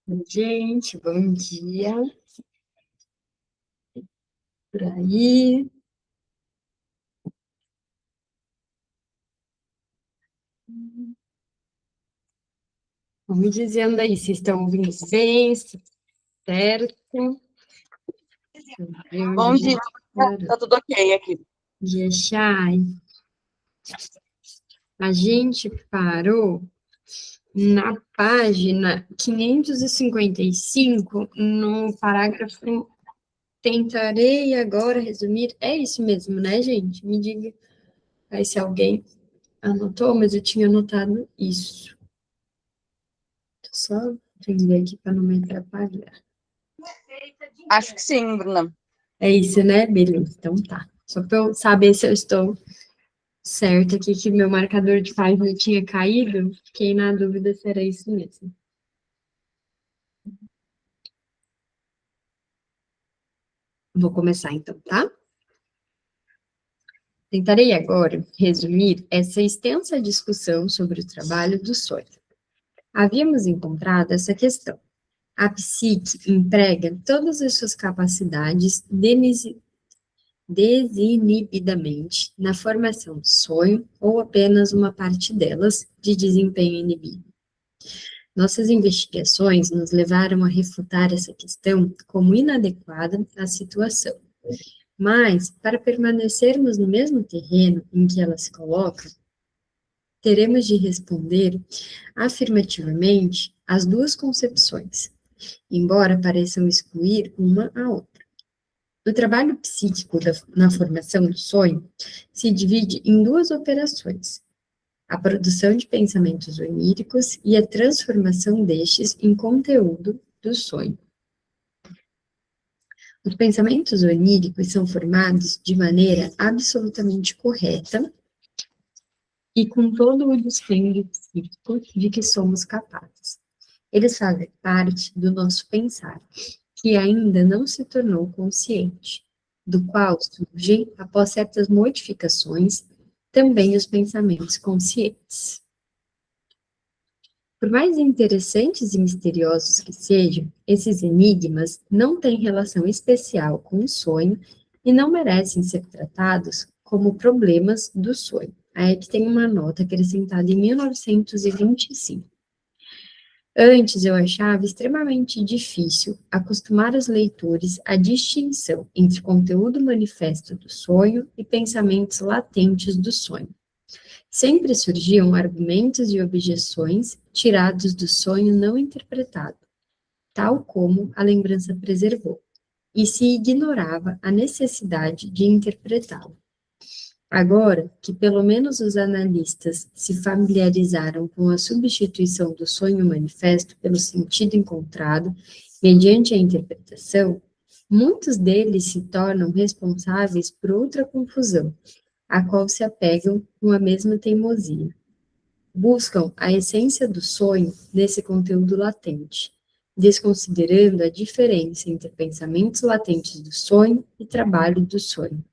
Oi, gente, bom dia. Por aí. Vão me dizendo aí se estão ouvindo bem, se certo. Ver onde a Bom dia, gente parou. tá tudo ok aqui. Deixar. A gente parou na página 555, no parágrafo. Tentarei agora resumir. É isso mesmo, né, gente? Me diga aí se alguém anotou, mas eu tinha anotado isso. Só entender aqui para não me atrapalhar. Acho que sim, Bruna. É isso, né? Beleza, então tá. Só para eu saber se eu estou certa aqui, que meu marcador de página tinha caído, fiquei na dúvida se era isso mesmo. Vou começar então, tá? Tentarei agora resumir essa extensa discussão sobre o trabalho do sonho. Havíamos encontrado essa questão. A psique emprega todas as suas capacidades desinibidamente na formação do sonho ou apenas uma parte delas de desempenho inibido. Nossas investigações nos levaram a refutar essa questão como inadequada à situação. Mas, para permanecermos no mesmo terreno em que ela se coloca, teremos de responder afirmativamente às duas concepções, embora pareçam excluir uma a outra. O trabalho psíquico na formação do sonho se divide em duas operações: a produção de pensamentos oníricos e a transformação destes em conteúdo do sonho. Os pensamentos oníricos são formados de maneira absolutamente correta e com todo o dispêndio psíquico de que somos capazes. Eles fazem parte do nosso pensar, que ainda não se tornou consciente, do qual surgem, após certas modificações, também os pensamentos conscientes. Por mais interessantes e misteriosos que sejam, esses enigmas não têm relação especial com o sonho e não merecem ser tratados como problemas do sonho. Aí que tem uma nota acrescentada em 1925. Antes eu achava extremamente difícil acostumar os leitores à distinção entre conteúdo manifesto do sonho e pensamentos latentes do sonho. Sempre surgiam argumentos e objeções tirados do sonho não interpretado, tal como a lembrança preservou, e se ignorava a necessidade de interpretá-lo. Agora que pelo menos os analistas se familiarizaram com a substituição do sonho manifesto pelo sentido encontrado mediante a interpretação, muitos deles se tornam responsáveis por outra confusão, a qual se apegam com a mesma teimosia. Buscam a essência do sonho nesse conteúdo latente, desconsiderando a diferença entre pensamentos latentes do sonho e trabalho do sonho.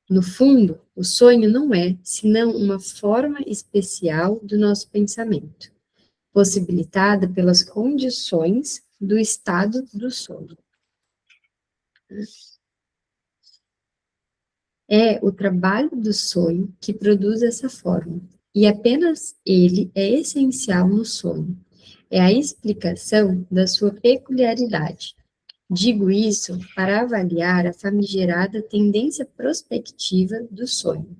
No fundo, o sonho não é senão uma forma especial do nosso pensamento, possibilitada pelas condições do estado do sonho. É o trabalho do sonho que produz essa forma, e apenas ele é essencial no sonho. É a explicação da sua peculiaridade. Digo isso para avaliar a famigerada tendência prospectiva do sonho.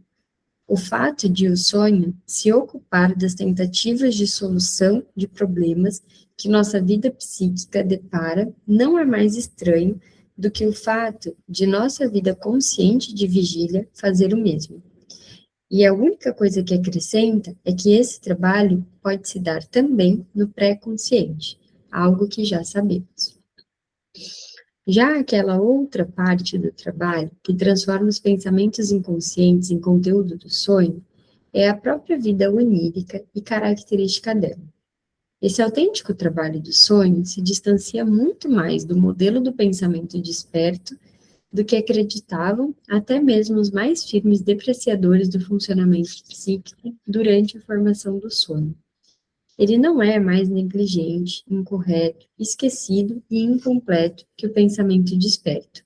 O fato de o sonho se ocupar das tentativas de solução de problemas que nossa vida psíquica depara não é mais estranho do que o fato de nossa vida consciente de vigília fazer o mesmo. E a única coisa que acrescenta é que esse trabalho pode se dar também no pré-consciente, algo que já sabemos. Já aquela outra parte do trabalho, que transforma os pensamentos inconscientes em conteúdo do sonho, é a própria vida onírica e característica dela. Esse autêntico trabalho do sonho se distancia muito mais do modelo do pensamento desperto do que acreditavam até mesmo os mais firmes depreciadores do funcionamento psíquico durante a formação do sonho. Ele não é mais negligente, incorreto, esquecido e incompleto que o pensamento desperto.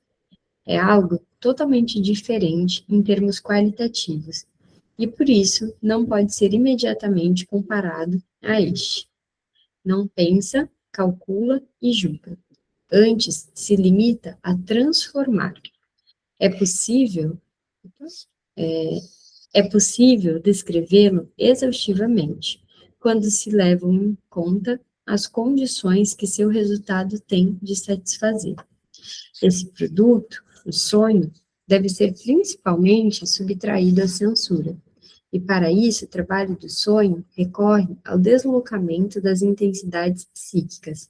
É algo totalmente diferente em termos qualitativos, e por isso não pode ser imediatamente comparado a este. Não pensa, calcula e julga. Antes, se limita a transformar. É possível, é possível descrevê-lo exaustivamente, quando se levam em conta as condições que seu resultado tem de satisfazer. Esse produto, o sonho, deve ser principalmente subtraído à censura. E para isso, o trabalho do sonho recorre ao deslocamento das intensidades psíquicas,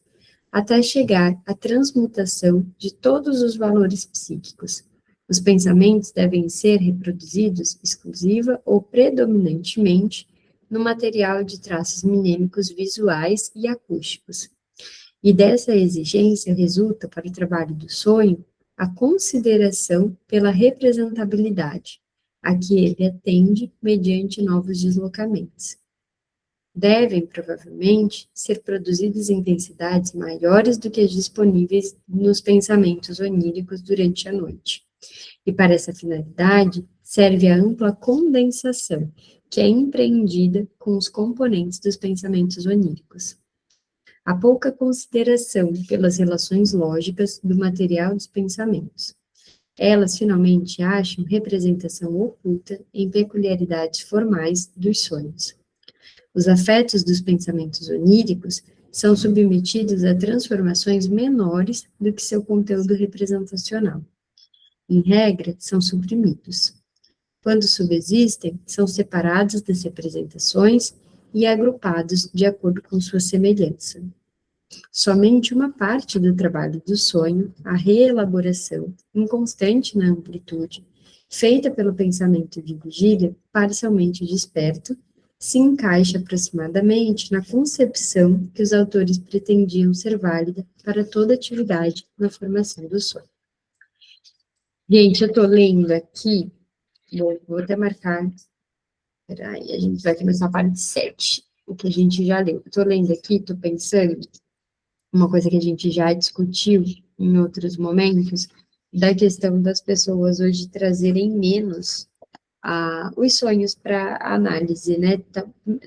até chegar à transmutação de todos os valores psíquicos. Os pensamentos devem ser reproduzidos exclusiva ou predominantemente no material de traços minêmicos visuais e acústicos. E dessa exigência resulta para o trabalho do sonho a consideração pela representabilidade, a que ele atende mediante novos deslocamentos. Devem, provavelmente, ser produzidas intensidades maiores do que as disponíveis nos pensamentos oníricos durante a noite. E para essa finalidade, serve a ampla condensação, que é empreendida com os componentes dos pensamentos oníricos. Há pouca consideração pelas relações lógicas do material dos pensamentos. Elas finalmente acham representação oculta em peculiaridades formais dos sonhos. Os afetos dos pensamentos oníricos são submetidos a transformações menores do que seu conteúdo representacional. Em regra, são suprimidos. Quando subsistem, são separados das representações e agrupados de acordo com sua semelhança. Somente uma parte do trabalho do sonho, a reelaboração, inconstante na amplitude, feita pelo pensamento de vigília, parcialmente desperto, se encaixa aproximadamente na concepção que os autores pretendiam ser válida para toda atividade na formação do sonho. Gente, eu estou lendo aqui, vou até marcar, peraí, a gente vai começar a parte 7, o que a gente já leu. Estou lendo aqui, estou pensando, uma coisa que a gente já discutiu em outros momentos, da questão das pessoas hoje trazerem menos os sonhos para análise, né?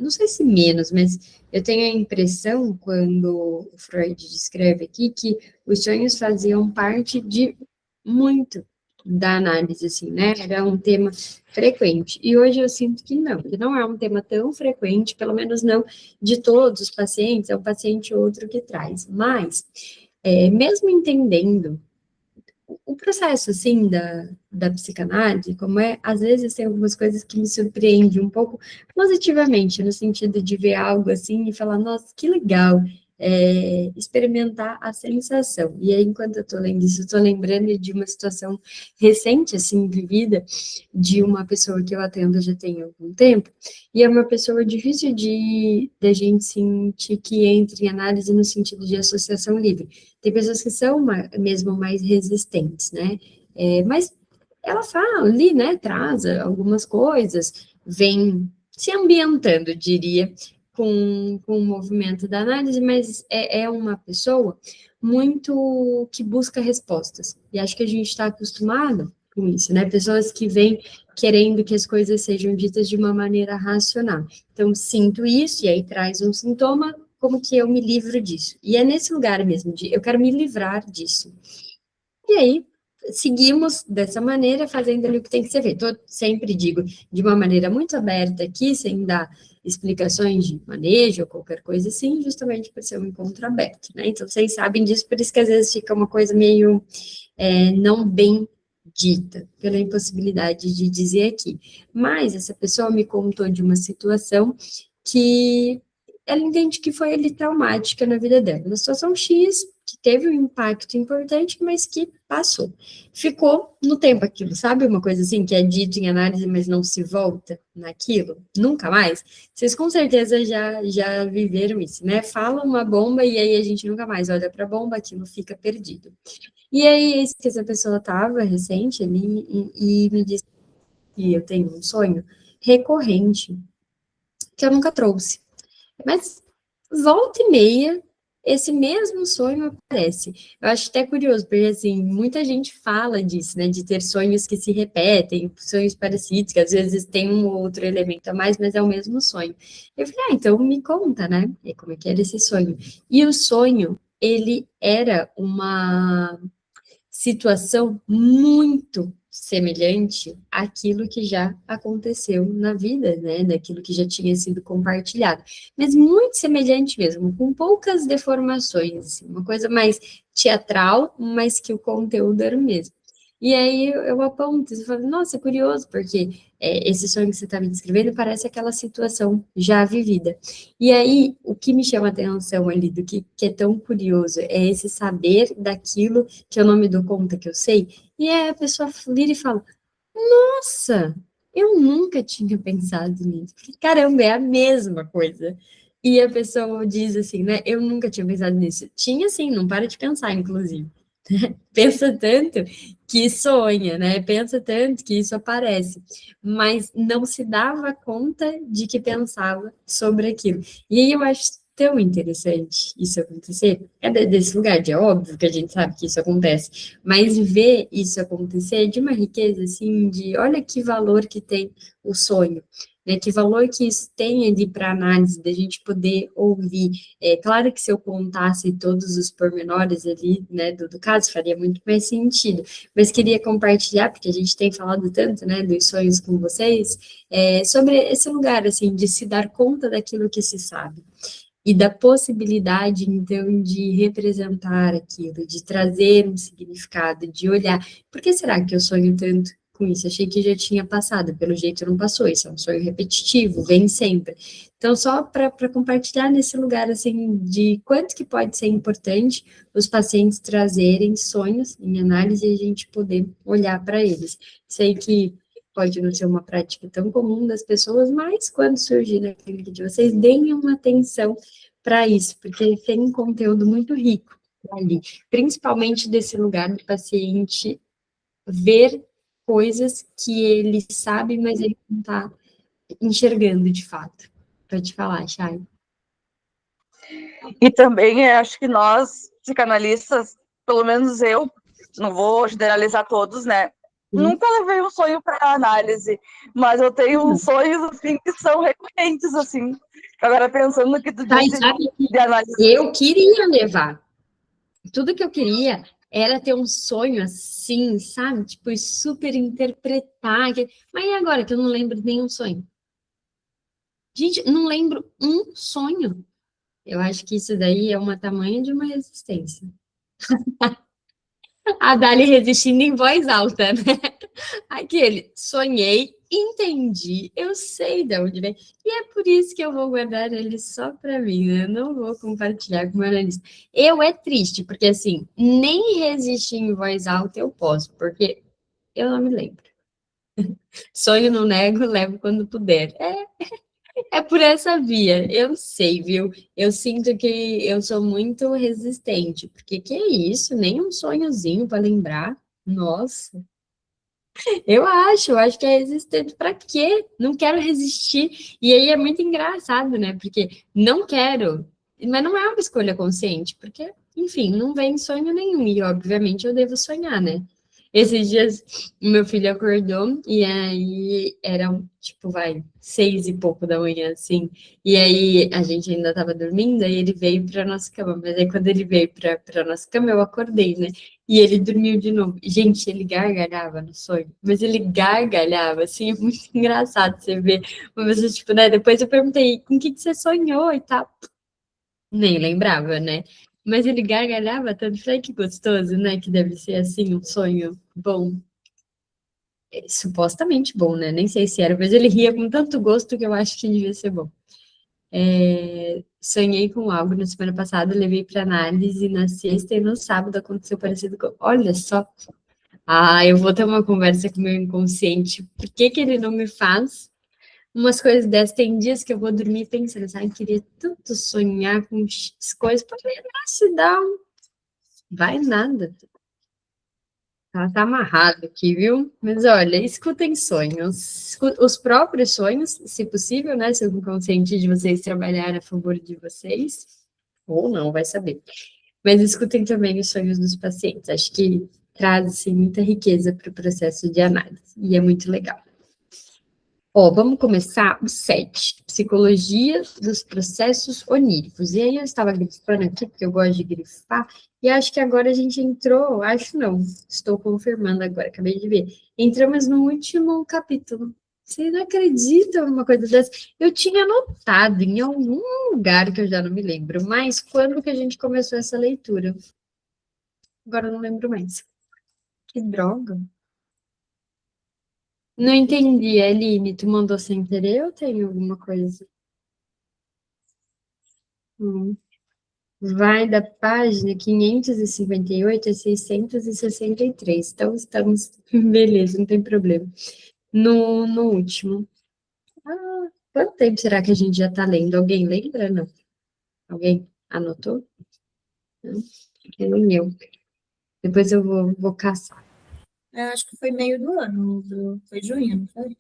Não sei se menos, mas eu tenho a impressão, quando o Freud descreve aqui, que os sonhos faziam parte de muito da análise, assim, né? Era um tema frequente. E hoje eu sinto que não é um tema tão frequente, pelo menos não de todos os pacientes, é um paciente ou outro que traz. Mas, mesmo entendendo o processo, assim, da psicanálise, como é, às vezes tem algumas coisas que me surpreendem um pouco positivamente, no sentido de ver algo assim e falar, nossa, que legal, experimentar a sensação. E aí, enquanto eu estou lendo isso, eu estou lembrando de uma situação recente, assim, vivida, de uma pessoa que eu atendo já tem algum tempo, e é uma pessoa difícil de a gente sentir que entra em análise no sentido de associação livre. Tem pessoas que são mesmo mais resistentes, né? Mas ela fala ali, né? Traz algumas coisas, vem se ambientando, diria, com o movimento da análise, mas é uma pessoa muito que busca respostas. E acho que a gente está acostumado com isso, né? Pessoas que vêm querendo que as coisas sejam ditas de uma maneira racional. Então, sinto isso, e aí traz um sintoma, como que eu me livro disso? E é nesse lugar mesmo, de eu quero me livrar disso. E aí, seguimos dessa maneira, fazendo ali o que tem que ser feito. Eu sempre digo, de uma maneira muito aberta aqui, sem dar explicações de manejo ou qualquer coisa assim, justamente por ser um encontro aberto, né? Então, vocês sabem disso, por isso que às vezes fica uma coisa meio não bem dita, pela impossibilidade de dizer aqui. Mas essa pessoa me contou de uma situação que ela entende que foi ali traumática na vida dela. Uma situação X, que teve um impacto importante, mas que passou. Ficou no tempo aquilo, sabe? Uma coisa assim, que é dito em análise, mas não se volta naquilo, nunca mais. Vocês com certeza já viveram isso, né? Fala uma bomba e aí a gente nunca mais olha para a bomba, aquilo fica perdido. E aí, isso que essa pessoa estava recente ali e me disse que eu tenho um sonho recorrente que eu nunca trouxe. Mas volta e meia, esse mesmo sonho aparece. Eu acho até curioso, porque, assim, muita gente fala disso, né, de ter sonhos que se repetem, sonhos parecidos, que às vezes tem um ou outro elemento a mais, mas é o mesmo sonho. Eu falei, então me conta, né, e como é que era esse sonho. E o sonho, ele era uma situação muito semelhante àquilo que já aconteceu na vida, né, daquilo que já tinha sido compartilhado, mas muito semelhante mesmo, com poucas deformações, assim, uma coisa mais teatral, mas que o conteúdo era o mesmo. E aí eu aponto, eu falo, nossa, é curioso, porque esse sonho que você está me descrevendo parece aquela situação já vivida. E aí, o que me chama a atenção ali, do que é tão curioso, é esse saber daquilo que eu não me dou conta que eu sei, e aí a pessoa vira e fala, nossa, eu nunca tinha pensado nisso. Caramba, é a mesma coisa. E a pessoa diz assim, né, eu nunca tinha pensado nisso. Tinha sim, não para de pensar, inclusive. Pensa tanto que sonha, né? Pensa tanto que isso aparece, mas não se dava conta de que pensava sobre aquilo. E aí eu acho tão interessante isso acontecer. É desse lugar, é óbvio que a gente sabe que isso acontece, mas ver isso acontecer é de uma riqueza assim, de olha que valor que tem o sonho. Né, que valor que isso tem ali para análise, da gente poder ouvir. É claro que se eu contasse todos os pormenores ali, né, do caso, faria muito mais sentido, mas queria compartilhar, porque a gente tem falado tanto, né, dos sonhos com vocês, sobre esse lugar, assim, de se dar conta daquilo que se sabe. E da possibilidade, então, de representar aquilo, de trazer um significado, de olhar. Por que será que eu sonho tanto com isso? Achei que já tinha passado, pelo jeito não passou. Isso é um sonho repetitivo, vem sempre. Então, só para compartilhar nesse lugar, assim, de quanto que pode ser importante os pacientes trazerem sonhos em análise e a gente poder olhar para eles. Sei que pode não ser uma prática tão comum das pessoas, mas quando surgir na clínica de vocês, deem uma atenção para isso, porque tem um conteúdo muito rico ali, principalmente desse lugar do paciente ver coisas que ele sabe, mas ele não está enxergando de fato. Para te falar, Chay. E também acho que nós, psicanalistas, pelo menos eu, não vou generalizar todos, né? Nunca levei um sonho para análise, mas eu tenho uns sonhos assim que são recorrentes assim. Agora pensando no que tu Chay, disse sabe que de análise. eu queria levar. Tudo que eu queria era ter um sonho assim, sabe? Tipo, super interpretar. Mas e agora que eu não lembro de nenhum sonho? Gente, não lembro um sonho. Eu acho que isso daí é uma tamanha de uma resistência. A Dali resistindo em voz alta, né? Aquele, sonhei, entendi, eu sei de onde vem. E é por isso que eu vou guardar ele só para mim, né? Eu não vou compartilhar com o meu analista. Eu é triste, porque assim, nem resistir em voz alta eu posso, porque eu não me lembro. Sonho não nego, levo quando puder. É por essa via, eu sei, viu? Eu sinto que eu sou muito resistente, porque que é isso? Nem um sonhozinho para lembrar. Nossa, eu acho que é resistente para quê? Não quero resistir. E aí é muito engraçado, né? Porque não quero, mas não é uma escolha consciente, porque, enfim, não vem sonho nenhum, e obviamente eu devo sonhar, né? Esses dias, o meu filho acordou e aí eram, tipo, vai, 6 e pouco da manhã, assim. E aí a gente ainda estava dormindo, aí ele veio para nossa cama. Mas aí quando ele veio para nossa cama, eu acordei, né? E ele dormiu de novo. Gente, ele gargalhava no sonho, mas ele gargalhava, assim, é muito engraçado você ver. Uma pessoa, tipo, né? Depois eu perguntei, com o que você sonhou e tal. Nem lembrava, né? Mas ele gargalhava tanto, falei que gostoso, né? Que deve ser assim, um sonho bom. Supostamente bom, né? Nem sei se era, mas ele ria com tanto gosto que eu acho que devia ser bom. Sonhei com algo na semana passada, levei para análise na sexta e no sábado aconteceu parecido com. Olha só. Ah, eu vou ter uma conversa com o meu inconsciente. Por que que ele não me faz umas coisas dessas? Tem dias que eu vou dormir pensando, sabe, queria tanto sonhar com X coisas para se dar um. Vai nada. Tá amarrado aqui, viu? Mas olha, escutem sonhos. Os próprios sonhos, se possível, né? Se o inconsciente de vocês trabalhar a favor de vocês, ou não, vai saber. Mas escutem também os sonhos dos pacientes. Acho que traz assim, muita riqueza para o processo de análise. E é muito legal. Ó, vamos começar o 7, Psicologia dos Processos Oníricos. E aí eu estava grifando aqui, porque eu gosto de grifar, e acho que agora a gente entrou, acho não, estou confirmando agora, acabei de ver. Entramos no último capítulo. Vocês não acreditam numa coisa dessa? Eu tinha anotado em algum lugar que eu já não me lembro, mas quando que a gente começou essa leitura? Agora eu não lembro mais. Que droga. Não entendi, Aline, tu mandou sem querer ou tem alguma coisa? Hum. Vai da página 558 a 663. Então, estamos. Beleza, não tem problema. No último. Ah, quanto tempo será que a gente já está lendo? Alguém lembra? Não. Alguém anotou? Não, é no meu. Depois eu vou caçar. Eu acho que foi meio do ano, foi junho, não foi?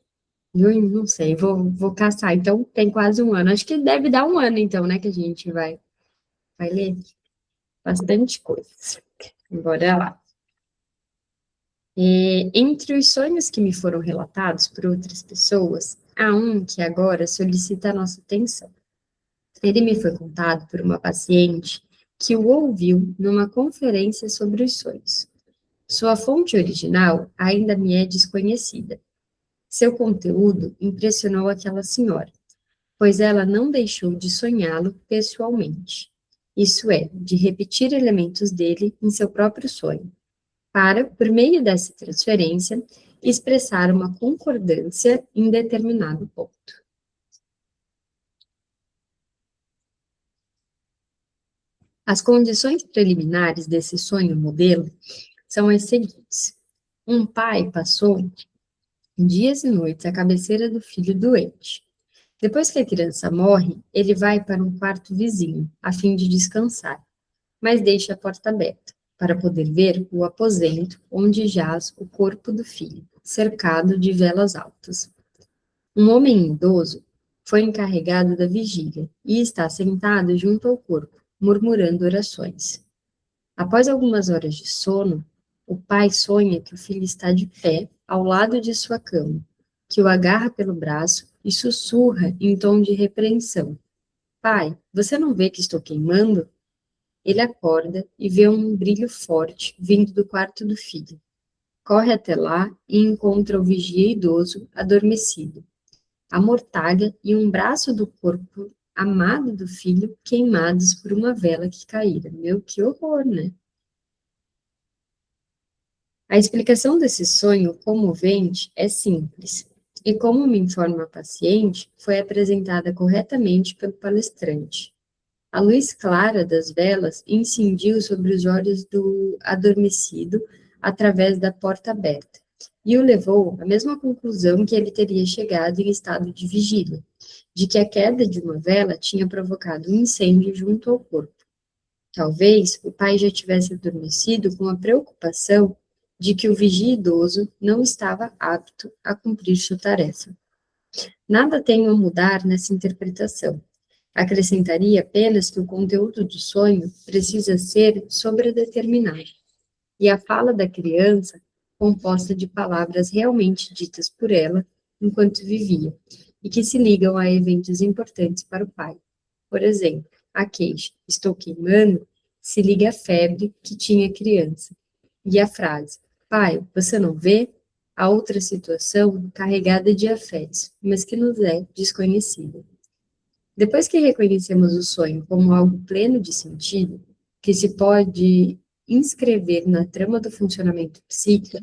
Junho, não sei, vou caçar. Então, tem quase um ano. Acho que deve dar um ano, então, né, que a gente vai ler bastante coisa. Bora lá. Entre os sonhos que me foram relatados por outras pessoas, há um que agora solicita a nossa atenção. Ele me foi contado por uma paciente que o ouviu numa conferência sobre os sonhos. Sua fonte original ainda me é desconhecida. Seu conteúdo impressionou aquela senhora, pois ela não deixou de sonhá-lo pessoalmente. Isso é, de repetir elementos dele em seu próprio sonho para, por meio dessa transferência, expressar uma concordância em determinado ponto. As condições preliminares desse sonho modelo são as seguintes. Um pai passou dias e noites à cabeceira do filho doente. Depois que a criança morre, ele vai para um quarto vizinho, a fim de descansar, mas deixa a porta aberta, para poder ver o aposento onde jaz o corpo do filho, cercado de velas altas. Um homem idoso foi encarregado da vigília e está sentado junto ao corpo, murmurando orações. Após algumas horas de sono, o pai sonha que o filho está de pé ao lado de sua cama, que o agarra pelo braço e sussurra em tom de repreensão. Pai, você não vê que estou queimando? Ele acorda e vê um brilho forte vindo do quarto do filho. Corre até lá e encontra o vigia idoso adormecido, a mortalha e um braço do corpo amado do filho queimados por uma vela que caíra. Meu, que horror, né? A explicação desse sonho comovente é simples, e como me informa a paciente, foi apresentada corretamente pelo palestrante. A luz clara das velas incidiu sobre os olhos do adormecido através da porta aberta, e o levou à mesma conclusão que ele teria chegado em estado de vigília, de que a queda de uma vela tinha provocado um incêndio junto ao corpo. Talvez o pai já tivesse adormecido com a preocupação de que o vigia idoso não estava apto a cumprir sua tarefa. Nada tenho a mudar nessa interpretação. Acrescentaria apenas que o conteúdo do sonho precisa ser sobredeterminado, e a fala da criança, composta de palavras realmente ditas por ela enquanto vivia, e que se ligam a eventos importantes para o pai. Por exemplo, a queixa, estou queimando, se liga à febre que tinha a criança. E a frase, pai, você não vê? A outra situação carregada de afetos, mas que nos é desconhecida. Depois que reconhecemos o sonho como algo pleno de sentido, que se pode inscrever na trama do funcionamento psíquico,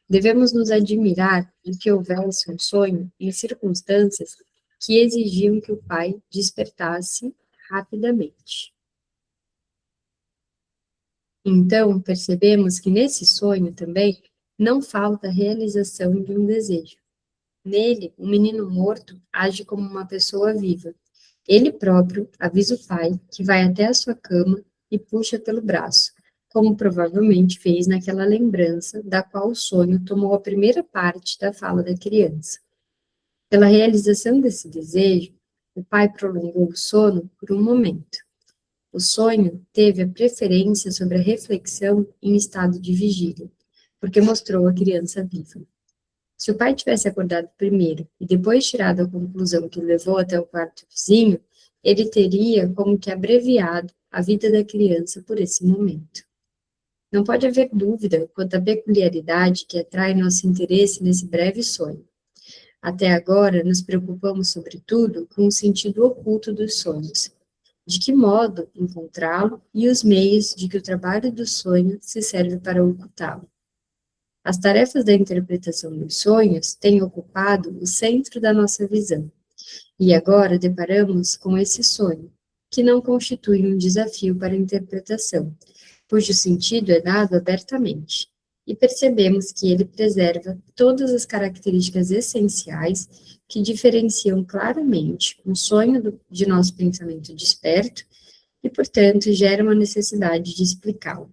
devemos nos admirar de que houvesse um sonho em circunstâncias que exigiam que o pai despertasse rapidamente. Então, percebemos que nesse sonho também não falta a realização de um desejo. Nele, o menino morto age como uma pessoa viva. Ele próprio avisa o pai que vai até a sua cama e puxa pelo braço, como provavelmente fez naquela lembrança da qual o sonho tomou a primeira parte da fala da criança. Pela realização desse desejo, o pai prolongou o sono por um momento. O sonho teve a preferência sobre a reflexão em estado de vigília, porque mostrou a criança viva. Se o pai tivesse acordado primeiro e depois tirado a conclusão que o levou até o quarto vizinho, ele teria como que abreviado a vida da criança por esse momento. Não pode haver dúvida quanto à peculiaridade que atrai nosso interesse nesse breve sonho. Até agora, nos preocupamos, sobretudo, com o sentido oculto dos sonhos. De que modo encontrá-lo e os meios de que o trabalho do sonho se serve para ocultá-lo. As tarefas da interpretação dos sonhos têm ocupado o centro da nossa visão. E agora deparamos com esse sonho, que não constitui um desafio para a interpretação, cujo sentido é dado abertamente, e percebemos que ele preserva todas as características essenciais que diferenciam claramente um sonho de nosso pensamento desperto e, portanto, gera uma necessidade de explicá-lo.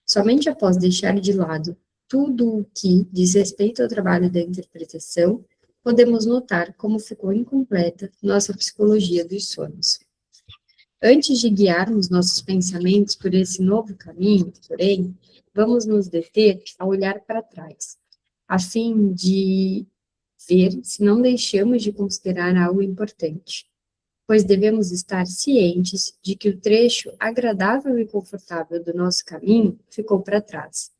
Somente após deixar de lado tudo o que diz respeito ao trabalho da interpretação, podemos notar como ficou incompleta nossa psicologia dos sonhos. Antes de guiarmos nossos pensamentos por esse novo caminho, porém, vamos nos deter a olhar para trás, a fim de ver se não deixamos de considerar algo importante, pois devemos estar cientes de que o trecho agradável e confortável do nosso caminho ficou para trás.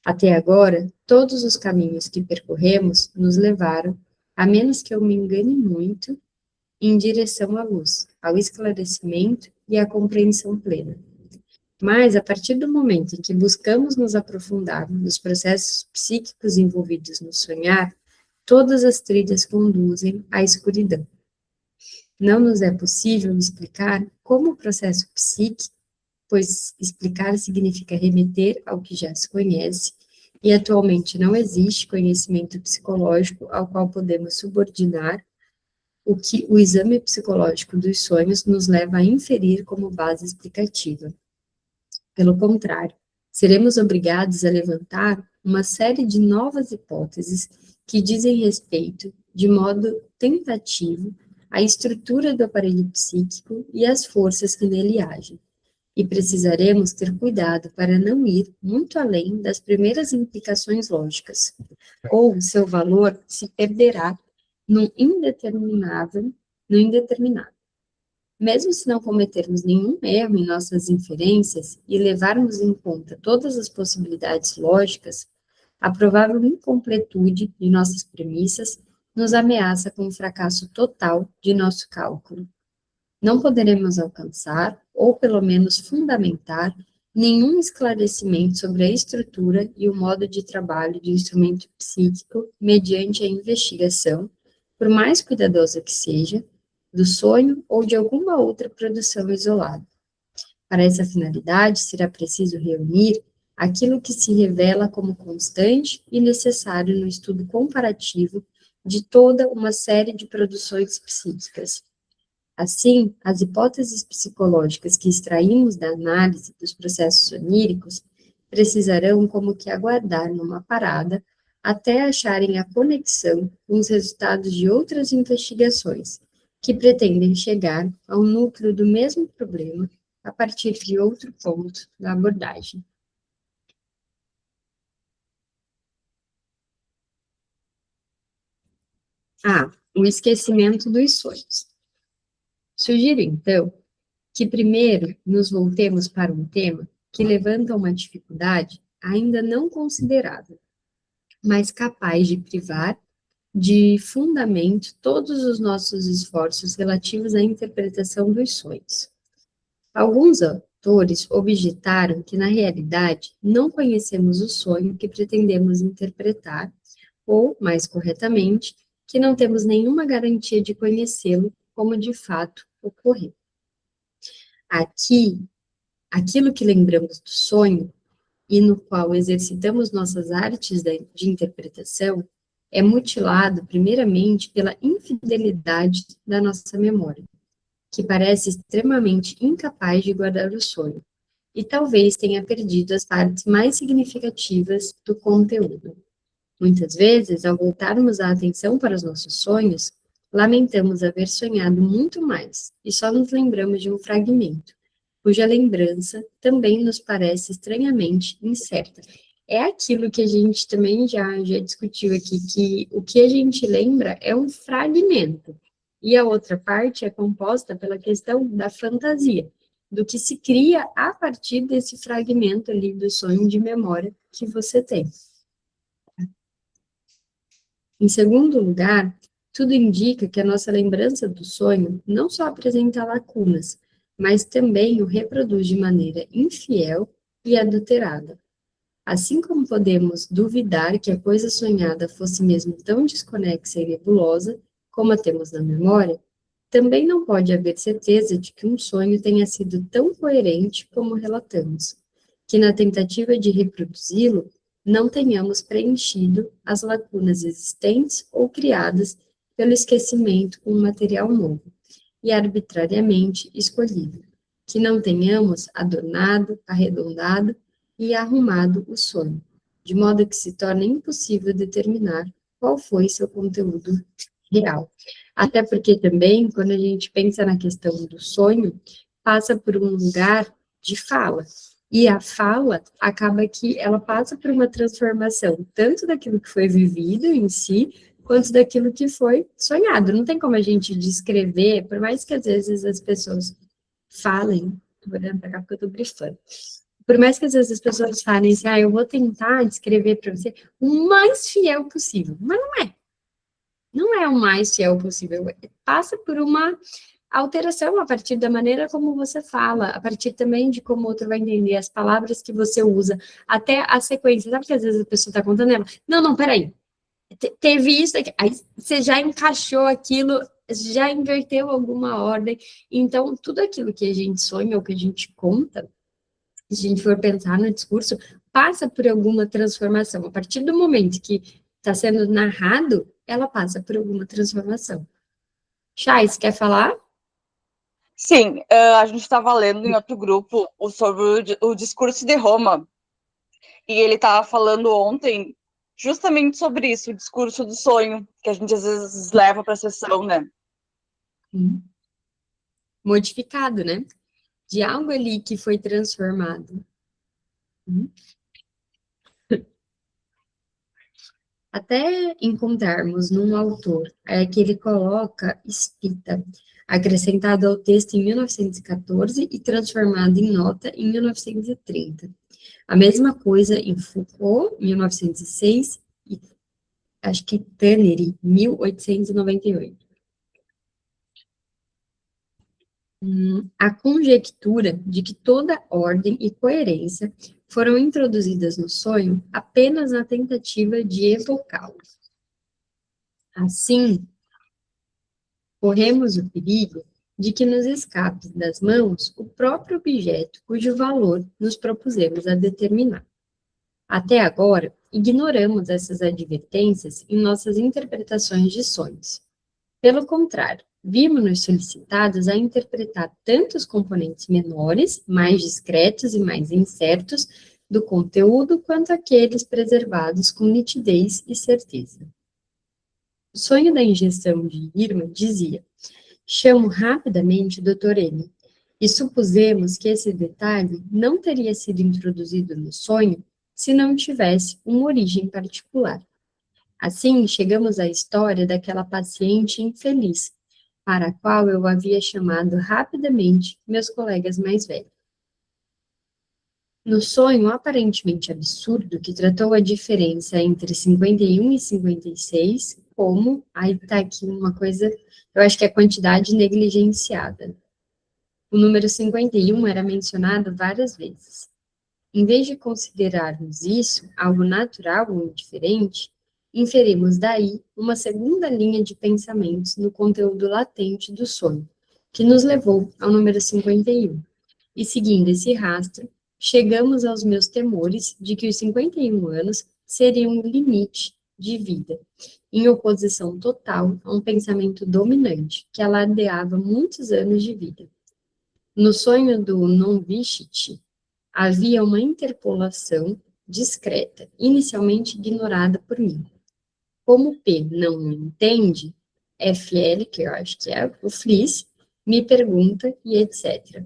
Até agora, todos os caminhos que percorremos nos levaram, a menos que eu me engane muito, em direção à luz, ao esclarecimento e à compreensão plena. Mas, a partir do momento em que buscamos nos aprofundar nos processos psíquicos envolvidos no sonhar, todas as trilhas conduzem à escuridão. Não nos é possível explicar como o processo psíquico, pois explicar significa remeter ao que já se conhece, e atualmente não existe conhecimento psicológico ao qual podemos subordinar o que o exame psicológico dos sonhos nos leva a inferir como base explicativa. Pelo contrário, seremos obrigados a levantar uma série de novas hipóteses que dizem respeito, de modo tentativo, à estrutura do aparelho psíquico e às forças que nele agem. E precisaremos ter cuidado para não ir muito além das primeiras implicações lógicas, ou seu valor se perderá no indeterminado. Mesmo se não cometermos nenhum erro em nossas inferências e levarmos em conta todas as possibilidades lógicas, a provável incompletude de nossas premissas nos ameaça com o fracasso total de nosso cálculo. Não poderemos alcançar, ou pelo menos fundamentar, nenhum esclarecimento sobre a estrutura e o modo de trabalho do instrumento psíquico mediante a investigação, por mais cuidadosa que seja, do sonho ou de alguma outra produção isolada. Para essa finalidade, será preciso reunir aquilo que se revela como constante e necessário no estudo comparativo de toda uma série de produções psíquicas. Assim, as hipóteses psicológicas que extraímos da análise dos processos oníricos precisarão como que aguardar numa parada até acharem a conexão com os resultados de outras investigações, que pretendem chegar ao núcleo do mesmo problema a partir de outro ponto da abordagem. O esquecimento dos sonhos. Sugiro, então, que primeiro nos voltemos para um tema que levanta uma dificuldade ainda não considerada, mas capaz de privar de fundamento todos os nossos esforços relativos à interpretação dos sonhos. Alguns autores objetaram que, na realidade, não conhecemos o sonho que pretendemos interpretar, ou, mais corretamente, que não temos nenhuma garantia de conhecê-lo como de fato ocorreu. Aqui, aquilo que lembramos do sonho, e no qual exercitamos nossas artes de interpretação, é mutilado primeiramente pela infidelidade da nossa memória, que parece extremamente incapaz de guardar o sonho, e talvez tenha perdido as partes mais significativas do conteúdo. Muitas vezes, ao voltarmos a atenção para os nossos sonhos, lamentamos haver sonhado muito mais e só nos lembramos de um fragmento, cuja lembrança também nos parece estranhamente incerta. É aquilo que a gente também já discutiu aqui, que o que a gente lembra é um fragmento, e a outra parte é composta pela questão da fantasia, do que se cria a partir desse fragmento ali do sonho de memória que você tem. Em segundo lugar, tudo indica que a nossa lembrança do sonho não só apresenta lacunas, mas também o reproduz de maneira infiel e adulterada. Assim como podemos duvidar que a coisa sonhada fosse mesmo tão desconexa e nebulosa como a temos na memória, também não pode haver certeza de que um sonho tenha sido tão coerente como relatamos, que na tentativa de reproduzi-lo, não tenhamos preenchido as lacunas existentes ou criadas pelo esquecimento com um material novo e arbitrariamente escolhido, que não tenhamos adornado, arredondado e arrumado o sonho, de modo que se torne impossível determinar qual foi seu conteúdo real. Até porque também, quando a gente pensa na questão do sonho, passa por um lugar de fala. E a fala acaba que ela passa por uma transformação, tanto daquilo que foi vivido em si, quanto daquilo que foi sonhado. Não tem como a gente descrever, por mais que às vezes as pessoas falem, tô olhando para cá porque eu tô brifando, por mais que às vezes as pessoas falem assim, eu vou tentar descrever para você o mais fiel possível, mas não é o mais fiel possível, passa por uma alteração a partir da maneira como você fala, a partir também de como o outro vai entender as palavras que você usa, até a sequência. Sabe que às vezes a pessoa está contando ela, não, peraí, teve isso aqui, aí você já encaixou aquilo, já inverteu alguma ordem, então tudo aquilo que a gente sonha ou que a gente conta, se a gente for pensar no discurso, passa por alguma transformação, a partir do momento que está sendo narrado, ela passa por alguma transformação. Chay, você quer falar? Sim, a gente estava lendo em outro grupo sobre o discurso de Roma, e ele estava falando ontem justamente sobre isso, o discurso do sonho, que a gente às vezes leva para a sessão, né? Modificado, né? De algo ali que foi transformado. Até encontrarmos num autor que ele coloca espírita, acrescentado ao texto em 1914 e transformado em nota em 1930. A mesma coisa em Foucault, 1906, e acho que Tannery, 1898. A conjectura de que toda ordem e coerência foram introduzidas no sonho apenas na tentativa de evocá-lo. Assim, corremos o perigo de que nos escape das mãos o próprio objeto cujo valor nos propusemos a determinar. Até agora, ignoramos essas advertências em nossas interpretações de sonhos. Pelo contrário, vimos-nos solicitados a interpretar tanto os componentes menores, mais discretos e mais incertos do conteúdo, quanto aqueles preservados com nitidez e certeza. O sonho da injeção de Irma dizia: chamo rapidamente o Dr. M, e supusemos que esse detalhe não teria sido introduzido no sonho se não tivesse uma origem particular. Assim, chegamos à história daquela paciente infeliz, para a qual eu havia chamado rapidamente meus colegas mais velhos. No sonho aparentemente absurdo, que tratou a diferença entre 51 e 56, como, aí está aqui uma coisa, eu acho que é a quantidade negligenciada. O número 51 era mencionado várias vezes. Em vez de considerarmos isso algo natural ou indiferente, inferimos daí uma segunda linha de pensamentos no conteúdo latente do sonho, que nos levou ao número 51. E seguindo esse rastro, chegamos aos meus temores de que os 51 anos seriam um limite de vida, em oposição total a um pensamento dominante que alardeava muitos anos de vida. No sonho do Non-Vishti, havia uma interpolação discreta, inicialmente ignorada por mim. Como P não me entende, FL, que eu acho que é o Fliss, me pergunta e etc.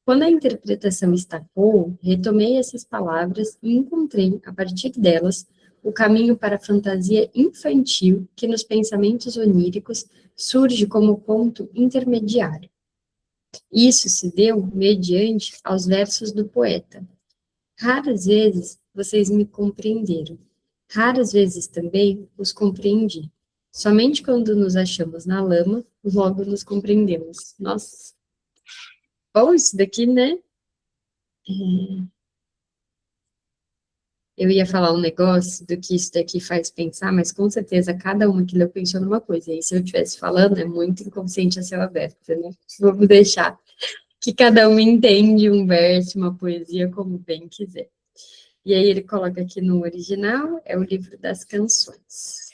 Quando a interpretação estacou, retomei essas palavras e encontrei, a partir delas, o caminho para a fantasia infantil que nos pensamentos oníricos surge como ponto intermediário. Isso se deu mediante aos versos do poeta. Raras vezes vocês me compreenderam. Raras vezes também os compreendi. Somente quando nos achamos na lama, logo nos compreendemos. Nossa. Bom, isso daqui, né? Eu ia falar um negócio do que isso daqui faz pensar, mas com certeza cada uma que leu pensou numa coisa. E aí, se eu estivesse falando, é muito inconsciente a céu aberto, né? Vamos deixar que cada um entende um verso, uma poesia, como bem quiser. E aí ele coloca aqui no original, é o livro das canções.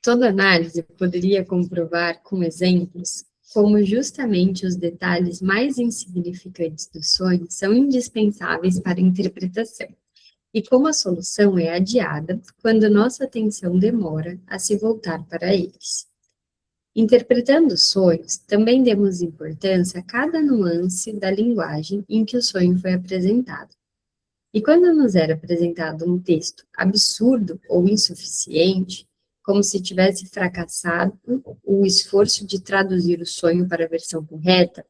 Toda análise poderia comprovar com exemplos como justamente os detalhes mais insignificantes do sonho são indispensáveis para a interpretação, e como a solução é adiada quando nossa atenção demora a se voltar para eles. Interpretando sonhos, também demos importância a cada nuance da linguagem em que o sonho foi apresentado. E quando nos era apresentado um texto absurdo ou insuficiente, como se tivesse fracassado o esforço de traduzir o sonho para a versão correta,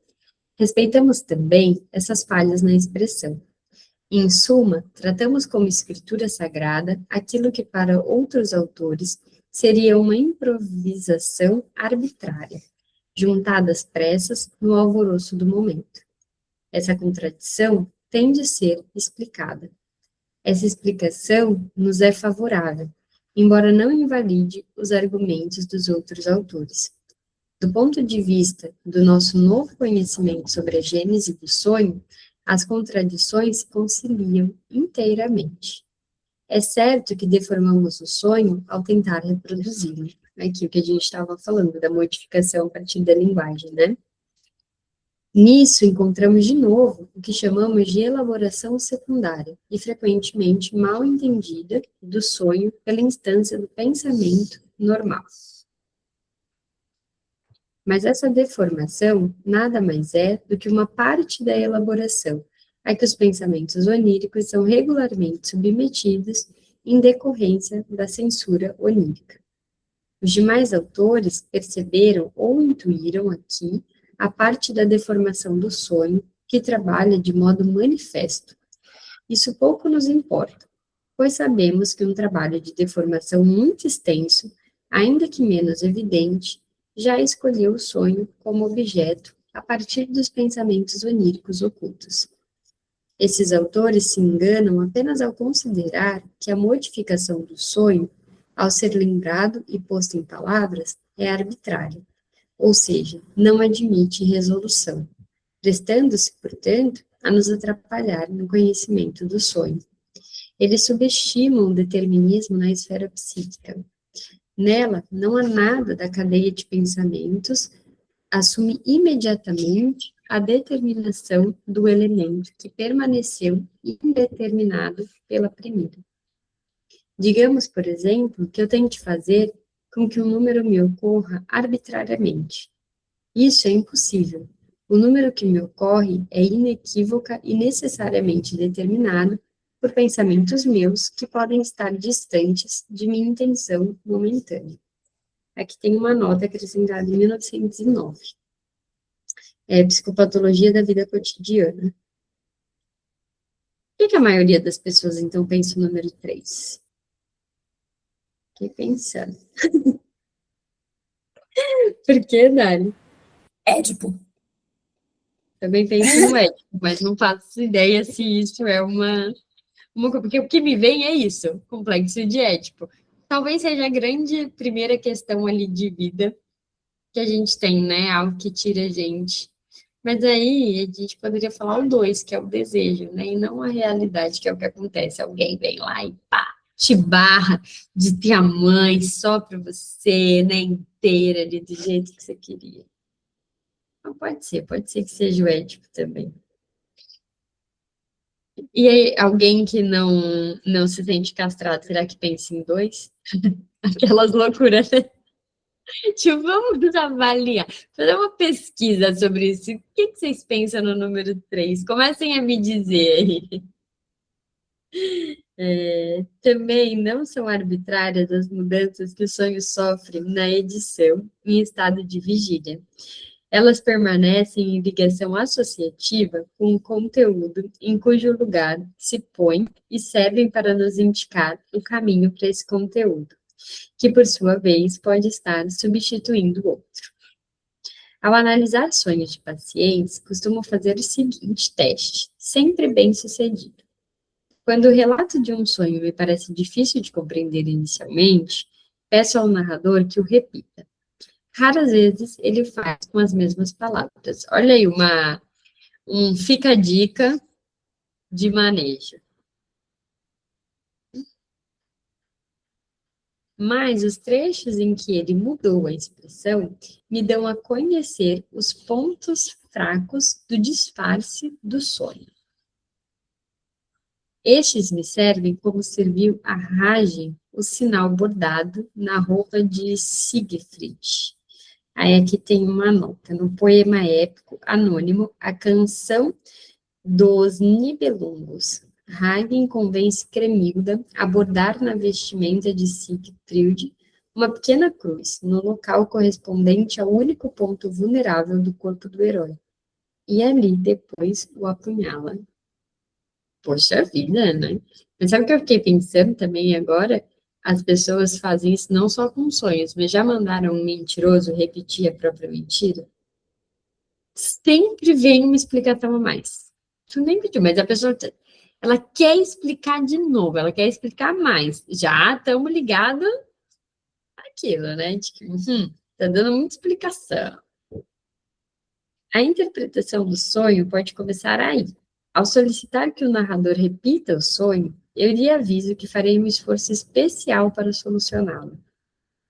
respeitamos também essas falhas na expressão. Em suma, tratamos como escritura sagrada aquilo que para outros autores seria uma improvisação arbitrária, juntada às pressas no alvoroço do momento. Essa contradição tem de ser explicada. Essa explicação nos é favorável, embora não invalide os argumentos dos outros autores. Do ponto de vista do nosso novo conhecimento sobre a gênese do sonho, as contradições se conciliam inteiramente. É certo que deformamos o sonho ao tentar reproduzi-lo. Aqui o que a gente estava falando, da modificação a partir da linguagem, né? Nisso, encontramos de novo o que chamamos de elaboração secundária, e frequentemente mal entendida, do sonho pela instância do pensamento normal. Mas essa deformação nada mais é do que uma parte da elaboração, a que os pensamentos oníricos são regularmente submetidos em decorrência da censura onírica. Os demais autores perceberam ou intuíram aqui a parte da deformação do sonho que trabalha de modo manifesto. Isso pouco nos importa, pois sabemos que um trabalho de deformação muito extenso, ainda que menos evidente, já escolheu o sonho como objeto a partir dos pensamentos oníricos ocultos. Esses autores se enganam apenas ao considerar que a modificação do sonho, ao ser lembrado e posto em palavras, é arbitrária, ou seja, não admite resolução, prestando-se, portanto, a nos atrapalhar no conhecimento do sonho. Eles subestimam o determinismo na esfera psíquica. Nela, não há nada da cadeia de pensamentos, assume imediatamente a determinação do elemento que permaneceu indeterminado pela primeira. Digamos, por exemplo, que eu tente fazer com que um número me ocorra arbitrariamente. Isso é impossível. O número que me ocorre é inequívoca e necessariamente determinado por pensamentos meus que podem estar distantes de minha intenção momentânea. Aqui tem uma nota acrescentada em 1909. É Psicopatologia da Vida Cotidiana. Por que a maioria das pessoas, então, pensa no número 3? Fiquei pensando. Por que, Dani? Édipo. Também penso no ético, mas não faço ideia se isso é uma porque o que me vem é isso, complexo de Édipo. Talvez seja a grande primeira questão ali de vida que a gente tem, né? Algo que tira a gente. Mas aí a gente poderia falar o 2, que é o desejo, né? E não a realidade, que é o que acontece. Alguém vem lá e pá, te barra de ter a mãe só para você, né? Inteira ali, do jeito que você queria. Não pode ser que seja o Édipo também. E aí, alguém que não se sente castrado, será que pensa em dois? Aquelas loucuras, né? Tipo, vamos avaliar, fazer uma pesquisa sobre isso. O que que vocês pensam no número 3? Comecem a me dizer aí. Também não são arbitrárias as mudanças que o sonho sofre na edição em estado de vigília. Elas permanecem em ligação associativa com o conteúdo em cujo lugar se põe e servem para nos indicar o caminho para esse conteúdo, que por sua vez pode estar substituindo o outro. Ao analisar sonhos de pacientes, costumo fazer o seguinte teste, sempre bem sucedido. Quando o relato de um sonho me parece difícil de compreender inicialmente, peço ao narrador que o repita. Raras vezes ele faz com as mesmas palavras. Olha aí, fica a dica de manejo. Mas os trechos em que ele mudou a expressão me dão a conhecer os pontos fracos do disfarce do sonho. Estes me servem como serviu a Rage, o sinal bordado na roupa de Siegfried. Aí aqui tem uma nota, no poema épico anônimo, a canção dos Nibelungos. Hagen convence Cremilda a bordar na vestimenta de Siegfried uma pequena cruz, no local correspondente ao único ponto vulnerável do corpo do herói. E ali, depois, o apunhala. Poxa vida, né? Mas sabe o que eu fiquei pensando também agora? As pessoas fazem isso não só com sonhos, mas já mandaram um mentiroso repetir a própria mentira? Sempre vem uma explicação a mais. Tu nem pediu, mas a pessoa, ela quer explicar de novo, ela quer explicar mais. Já estamos ligados àquilo, né? Tipo, tá dando muita explicação. A interpretação do sonho pode começar aí. Ao solicitar que o narrador repita o sonho, eu lhe aviso que farei um esforço especial para solucioná-lo.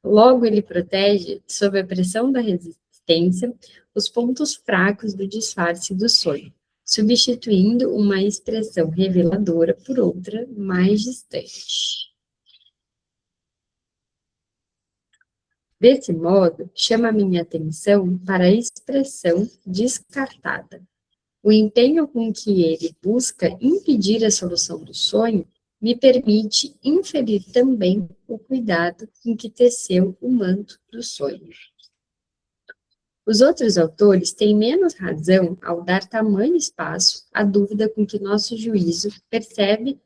Logo, ele protege, sob a pressão da resistência, os pontos fracos do disfarce do sonho, substituindo uma expressão reveladora por outra mais distante. Desse modo, chama minha atenção para a expressão descartada. O empenho com que ele busca impedir a solução do sonho me permite inferir também o cuidado com que teceu o manto do sonho. Os outros autores têm menos razão ao dar tamanho espaço à dúvida com que nosso juízo recebe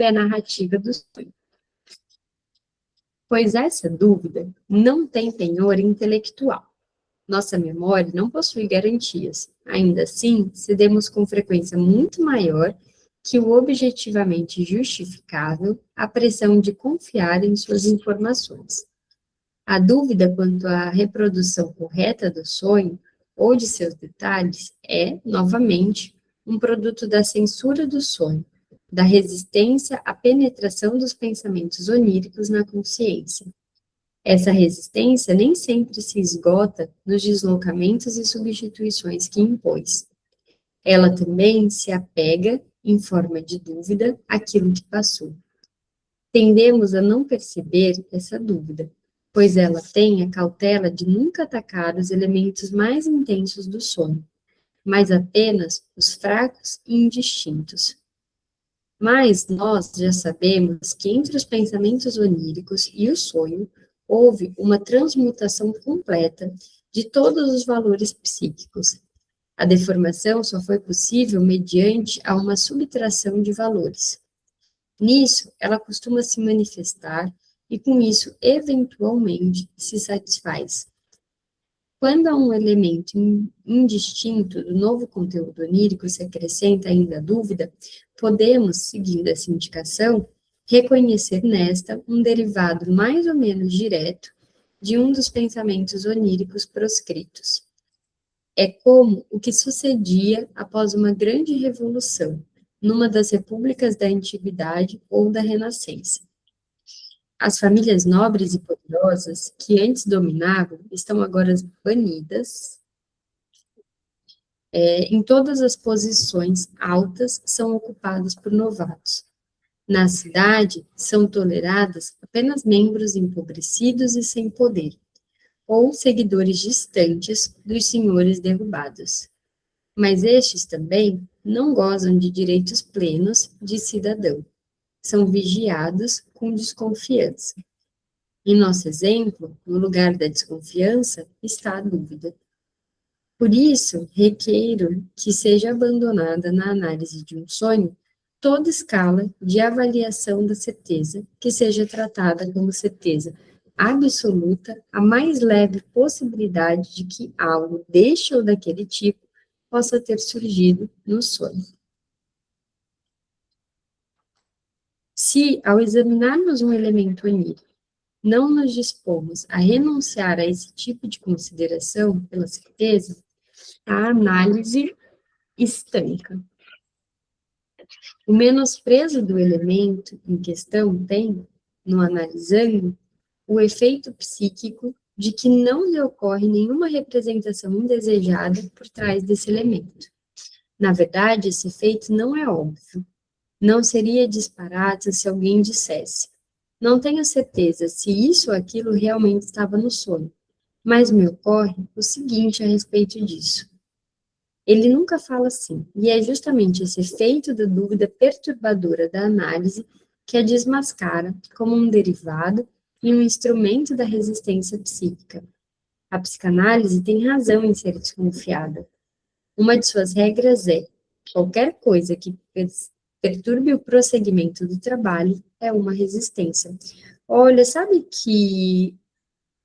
a narrativa do sonho. Pois essa dúvida não tem penhor intelectual. Nossa memória não possui garantias. Ainda assim, cedemos com frequência muito maior que o objetivamente justificável à pressão de confiar em suas informações. A dúvida quanto à reprodução correta do sonho ou de seus detalhes é, novamente, um produto da censura do sonho, da resistência à penetração dos pensamentos oníricos na consciência. Essa resistência nem sempre se esgota nos deslocamentos e substituições que impôs. Ela também se apega, em forma de dúvida, àquilo que passou. Tendemos a não perceber essa dúvida, pois ela tem a cautela de nunca atacar os elementos mais intensos do sonho, mas apenas os fracos e indistintos. Mas nós já sabemos que entre os pensamentos oníricos e o sonho, houve uma transmutação completa de todos os valores psíquicos. A deformação só foi possível mediante a uma subtração de valores. Nisso, ela costuma se manifestar e, com isso, eventualmente, se satisfaz. Quando a um elemento indistinto do novo conteúdo onírico se acrescenta ainda a dúvida, podemos, seguindo essa indicação, reconhecer nesta um derivado mais ou menos direto de um dos pensamentos oníricos proscritos. É como o que sucedia após uma grande revolução, numa das repúblicas da antiguidade ou da renascença. As famílias nobres e poderosas que antes dominavam estão agora banidas Em todas as posições altas são ocupadas por novatos. Na cidade, são toleradas apenas membros empobrecidos e sem poder, ou seguidores distantes dos senhores derrubados. Mas estes também não gozam de direitos plenos de cidadão. São vigiados com desconfiança. Em nosso exemplo, no lugar da desconfiança está a dúvida. Por isso, requeiro que seja abandonada na análise de um sonho toda escala de avaliação da certeza, que seja tratada como certeza absoluta, a mais leve possibilidade de que algo deste ou daquele tipo possa ter surgido no sonho. Se, ao examinarmos um elemento onírico, não nos dispomos a renunciar a esse tipo de consideração pela certeza, a análise estanca. O menosprezo do elemento em questão tem, no analisando, o efeito psíquico de que não lhe ocorre nenhuma representação indesejada por trás desse elemento. Na verdade, esse efeito não é óbvio. Não seria disparate se alguém dissesse: não tenho certeza se isso ou aquilo realmente estava no sonho, mas me ocorre o seguinte a respeito disso. Ele nunca fala assim, e é justamente esse efeito da dúvida perturbadora da análise que a desmascara como um derivado e um instrumento da resistência psíquica. A psicanálise tem razão em ser desconfiada. Uma de suas regras é: qualquer coisa que perturbe o prosseguimento do trabalho é uma resistência. Olha, sabe que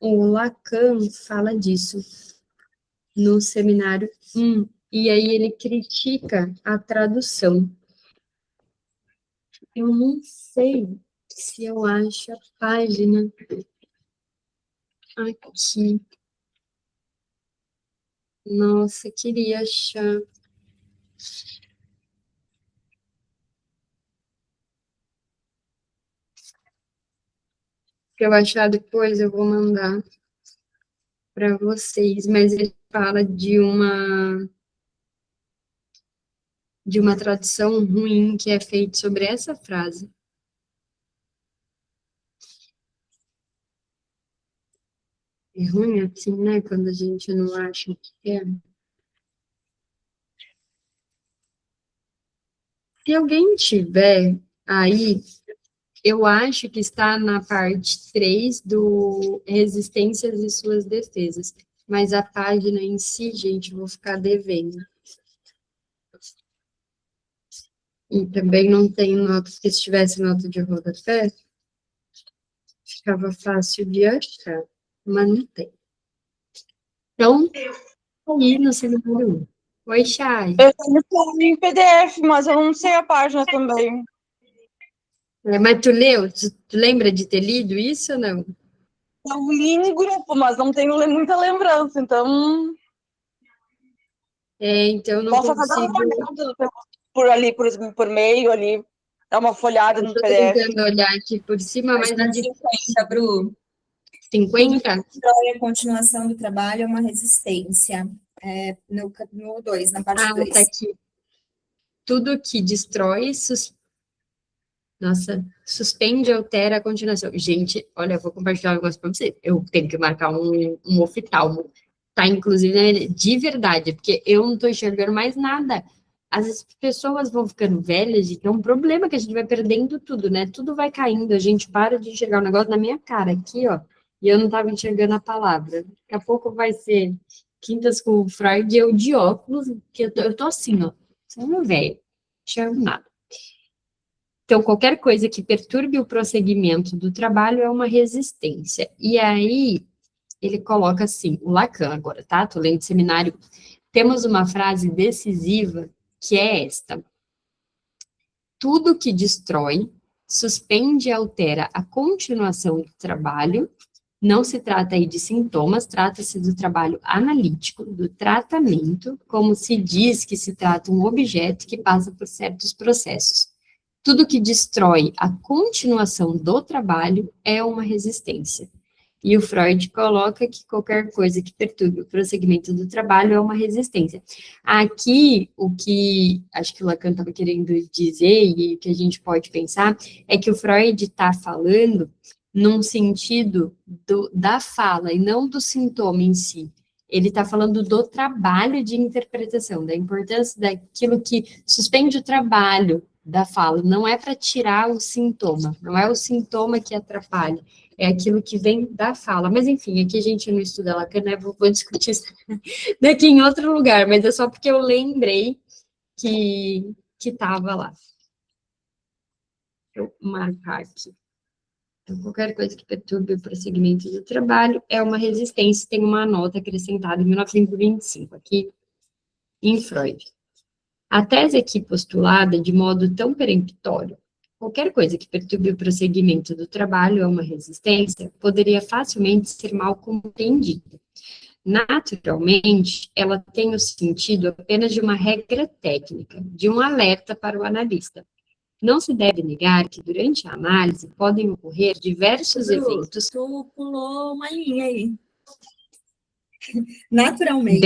o Lacan fala disso no seminário 1, e aí ele critica a tradução. Eu não sei se eu acho a página aqui. Nossa, queria achar. Se eu achar depois, eu vou mandar para vocês, mas ele fala de uma tradução ruim que é feita sobre essa frase. É ruim assim, né? Quando a gente não acha o que é. Se alguém tiver aí, eu acho que está na parte 3 do Resistências e Suas Defesas, mas a página em si, gente, eu vou ficar devendo. E também não tem nota, porque se tivesse nota de rodapé, ficava fácil de achar, mas não tem. Então, aí no seminário 1. Oi, Chay. Eu tenho tudo em PDF, mas eu não sei a página também. Mas tu leu? Tu lembra de ter lido isso ou não? Eu li em grupo, mas não tenho muita lembrança, então Então eu não posso até dar consigo. uma olhada por ali, por meio ali, dar uma folhada Eu no tô PDF. tentando olhar aqui por cima, mas Página é de 50, Bru. 50? A continuação do trabalho é uma resistência. No 2, na parte Ah, 2. tá aqui. Tudo que destrói, suspende, altera a continuação. Gente, olha, eu vou compartilhar um negócio para vocês. Eu tenho que marcar um oftalmo. Tá, inclusive, né, de verdade, porque eu não tô enxergando mais nada. As pessoas vão ficando velhas e tem um problema que a gente vai perdendo tudo, né? Tudo vai caindo, a gente para de enxergar o negócio na minha cara, aqui, ó. E eu não tava enxergando a palavra. Daqui a pouco vai ser Quintas com o Freud e eu de óculos, que eu tô assim, ó. Você não é velho, não enxergo nada. Então, qualquer coisa que perturbe o prosseguimento do trabalho é uma resistência. E aí, ele coloca assim, o Lacan agora, tá? Tô lendo seminário. Temos uma frase decisiva que é esta: tudo que destrói, suspende e altera a continuação do trabalho. Não se trata aí de sintomas, trata-se do trabalho analítico, do tratamento, como se diz que se trata um objeto que passa por certos processos. Tudo que destrói a continuação do trabalho é uma resistência. E o Freud coloca que qualquer coisa que perturbe o prosseguimento do trabalho é uma resistência. Aqui, o que acho que o Lacan estava querendo dizer, e o que a gente pode pensar, é que o Freud está falando num sentido da fala, e não do sintoma em si. Ele está falando do trabalho de interpretação, da importância daquilo que suspende o trabalho da fala. Não é para tirar o sintoma, não é o sintoma que atrapalha, é aquilo que vem da fala. Mas, enfim, aqui a gente não estuda Lacan, né? Vou discutir isso daqui em outro lugar, mas é só porque eu lembrei que estava lá. Deixa eu marcar aqui. Então, qualquer coisa que perturbe o prosseguimento do trabalho é uma resistência, tem uma nota acrescentada em 1925, aqui em Freud. A tese aqui postulada de modo tão peremptório, qualquer coisa que perturbe o prosseguimento do trabalho é uma resistência, poderia facilmente ser mal compreendida. Naturalmente, ela tem o sentido apenas de uma regra técnica, de um alerta para o analista. Não se deve negar que, durante a análise, podem ocorrer diversos eventos. Tu pulou uma linha aí. Naturalmente.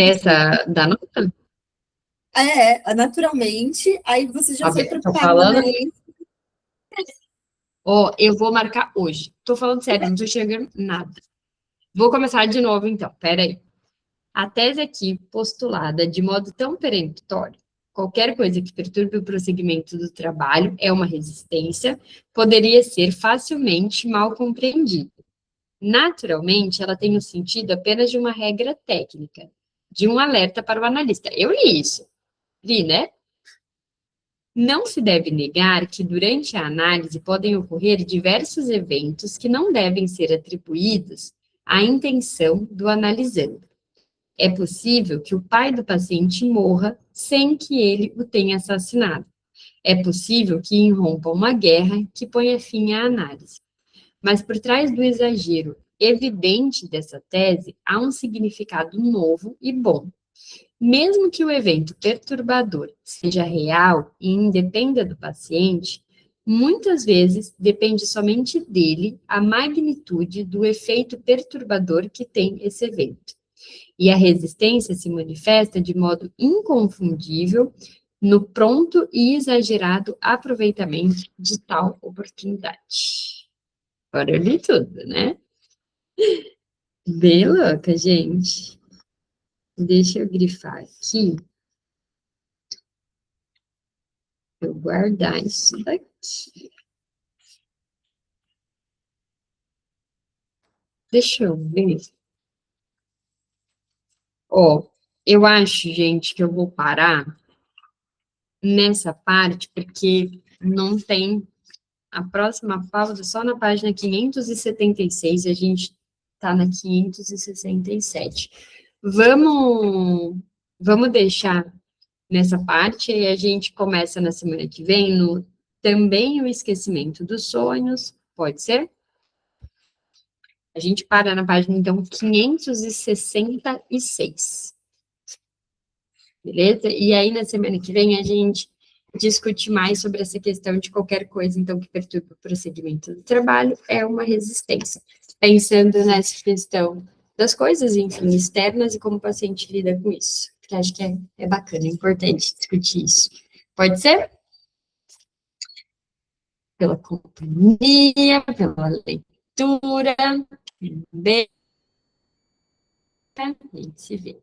Da nota? Naturalmente. Aí você já foi Tô preocupado falando. ali. Eu vou marcar hoje. Tô falando sério, não tô chegando nada. Vou começar de novo, então. Peraí. A tese aqui, postulada de modo tão peremptório, qualquer coisa que perturbe o prosseguimento do trabalho é uma resistência, poderia ser facilmente mal compreendida. Naturalmente, ela tem o sentido apenas de uma regra técnica, de um alerta para o analista. Eu li isso. Li, né? Não se deve negar que, durante a análise, podem ocorrer diversos eventos que não devem ser atribuídos à intenção do analisando. É possível que o pai do paciente morra sem que ele o tenha assassinado. É possível que irrompa uma guerra que ponha fim à análise. Mas por trás do exagero evidente dessa tese, há um significado novo e bom. Mesmo que o evento perturbador seja real e independa do paciente, muitas vezes depende somente dele a magnitude do efeito perturbador que tem esse evento. E a resistência se manifesta de modo inconfundível no pronto e exagerado aproveitamento de tal oportunidade. Agora eu li tudo, né? Bem louca, gente. Deixa eu grifar aqui. Eu guardar isso daqui. Deixa eu ver. Eu acho, gente, que eu vou parar nessa parte, porque não tem a próxima pausa só na página 576, e a gente está na 567. Vamos deixar nessa parte, e a gente começa na semana que vem no também o esquecimento dos sonhos, pode ser? A gente para na página, então, 566. Beleza? E aí, na semana que vem, a gente discute mais sobre essa questão de qualquer coisa, então, que perturba o procedimento do trabalho, é uma resistência. Pensando nessa questão das coisas, enfim, externas e como o paciente lida com isso. Porque acho que é bacana, é importante discutir isso. Pode ser? Pela companhia, pela leitura. Beijo. A gente se vê.